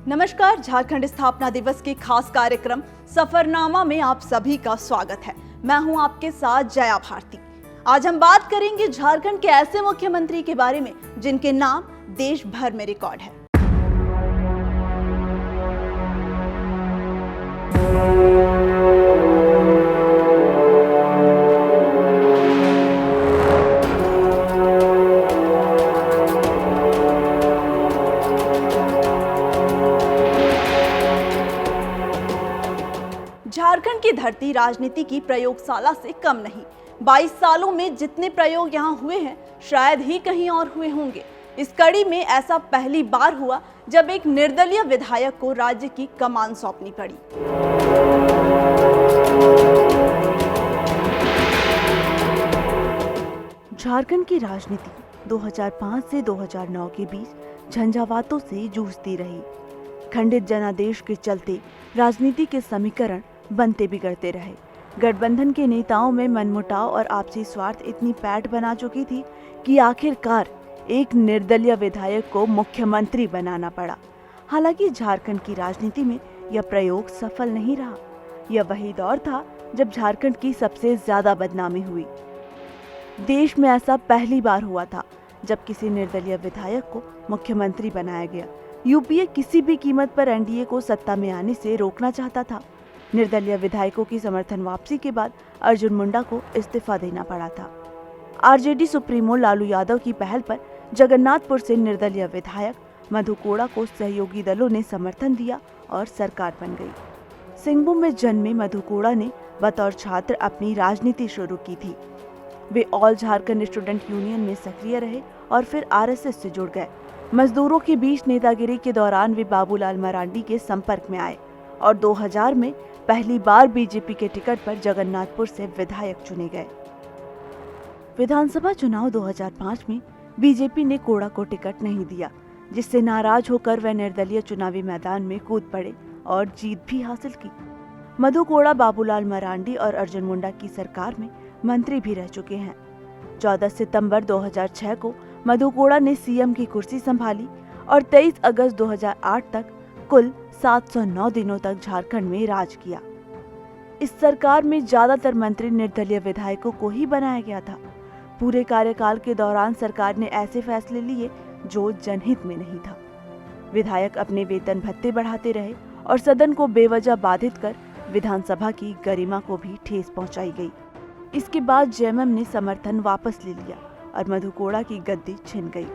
नमस्कार, झारखंड स्थापना दिवस के खास कार्यक्रम सफरनामा में आप सभी का स्वागत है। मैं हूं आपके साथ जया भारती। आज हम बात करेंगे झारखंड के ऐसे मुख्यमंत्री के बारे में जिनके नाम देश भर में रिकॉर्ड है। झारखंड की धरती राजनीति की प्रयोगशाला से कम नहीं। 22 सालों में जितने प्रयोग यहाँ हुए हैं शायद ही कहीं और हुए होंगे। इस कड़ी में ऐसा पहली बार हुआ जब एक निर्दलीय विधायक को राज्य की कमान सौंपनी पड़ी। झारखंड की राजनीति 2005 से 2009 के बीच झंझावातों से जूझती रही। खंडित जनादेश के चलते राजनीति के समीकरण बनते बिगड़ते रहे। गठबंधन के नेताओं में मनमुटाव और आपसी स्वार्थ इतनी पैठ बना चुकी थी कि आखिरकार एक निर्दलीय विधायक को मुख्यमंत्री बनाना पड़ा। हालांकि झारखंड की राजनीति में यह प्रयोग सफल नहीं रहा। यह वही दौर था जब झारखंड की सबसे ज्यादा बदनामी हुई। देश में ऐसा पहली बार हुआ था जब किसी निर्दलीय विधायक को मुख्यमंत्री बनाया गया। यूपीए किसी भी कीमत पर एनडीए को सत्ता में आने से रोकना चाहता था। निर्दलीय विधायकों की समर्थन वापसी के बाद अर्जुन मुंडा को इस्तीफा देना पड़ा था। आरजेडी सुप्रीमो लालू यादव की पहल पर जगन्नाथपुर से निर्दलीय विधायक मधु कोड़ा को सहयोगी दलों ने समर्थन दिया और सरकार बन गई। सिंहभूम में जन्मे मधु कोड़ा ने बतौर छात्र अपनी राजनीति शुरू की थी। वे ऑल झारखंड स्टूडेंट यूनियन में सक्रिय रहे और फिर आरएसएस से जुड़ गए। मजदूरों के बीच नेतागिरी के दौरान वे बाबूलाल मरांडी के संपर्क में आए और 2000 में पहली बार बीजेपी के टिकट पर जगन्नाथपुर से विधायक चुने गए। विधानसभा चुनाव 2005 में बीजेपी ने कोड़ा को टिकट नहीं दिया, जिससे नाराज होकर वे निर्दलीय चुनावी मैदान में कूद पड़े और जीत भी हासिल की। मधु कोड़ा बाबूलाल मरांडी और अर्जुन मुंडा की सरकार में मंत्री भी रह चुके हैं। 14 सितंबर 2006 को मधु कोड़ा ने सीएम की कुर्सी संभाली और 23 अगस्त 2008 तक कुल 709 दिनों तक झारखंड में राज किया। इस सरकार में ज्यादातर मंत्री निर्दलीय विधायकों को ही बनाया गया था। पूरे कार्यकाल के दौरान सरकार ने ऐसे फैसले लिए जो जनहित में नहीं था। विधायक अपने वेतन भत्ते बढ़ाते रहे और सदन को बेवजह बाधित कर विधानसभा की गरिमा को भी ठेस पहुंचाई गई। इसके बाद जेएमएम ने समर्थन वापस ले लिया और मधु कोड़ा की गद्दी छिन गई।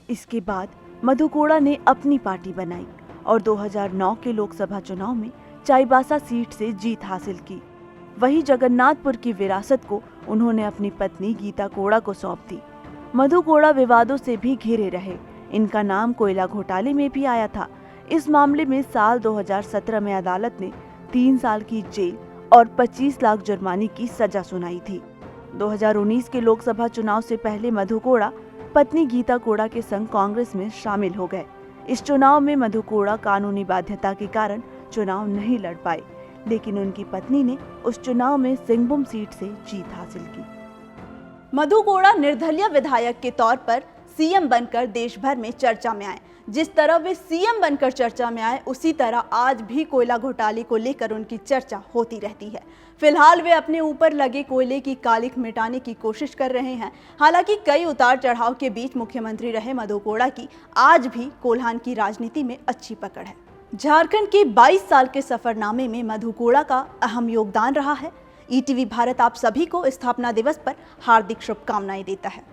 इसके बाद मधु कोड़ा ने अपनी पार्टी बनाई और 2009 के लोकसभा चुनाव में चाईबासा सीट से जीत हासिल की। वहीं जगन्नाथपुर की विरासत को उन्होंने अपनी पत्नी गीता कोड़ा को सौंप दी। मधु कोड़ा विवादों से भी घिरे रहे। इनका नाम कोयला घोटाले में भी आया था। इस मामले में साल 2017 में अदालत ने 3 साल की जेल और 25 लाख जुर्माने की सजा सुनाई थी। 2019 के लोकसभा चुनाव से पहले मधु कोड़ा पत्नी गीता कोड़ा के संग कांग्रेस में शामिल हो गए। इस चुनाव में मधु कोड़ा कानूनी बाध्यता के कारण चुनाव नहीं लड़ पाए, लेकिन उनकी पत्नी ने उस चुनाव में सिंहभूम सीट से जीत हासिल की। मधु कोड़ा निर्दलीय विधायक के तौर पर सीएम बनकर देश भर में चर्चा में आए। जिस तरह वे सीएम बनकर चर्चा में आए, उसी तरह आज भी कोयला घोटाले को लेकर उनकी चर्चा होती रहती है। फिलहाल वे अपने ऊपर लगे कोयले की कालिख मिटाने की कोशिश कर रहे हैं। हालांकि कई उतार चढ़ाव के बीच मुख्यमंत्री रहे मधु कोड़ा की आज भी कोल्हान की राजनीति में अच्छी पकड़ है। झारखंड के 22 साल के सफरनामे में मधु कोड़ा का अहम योगदान रहा है। ईटीवी भारत आप सभी को स्थापना दिवस पर हार्दिक शुभकामनाएं देता है।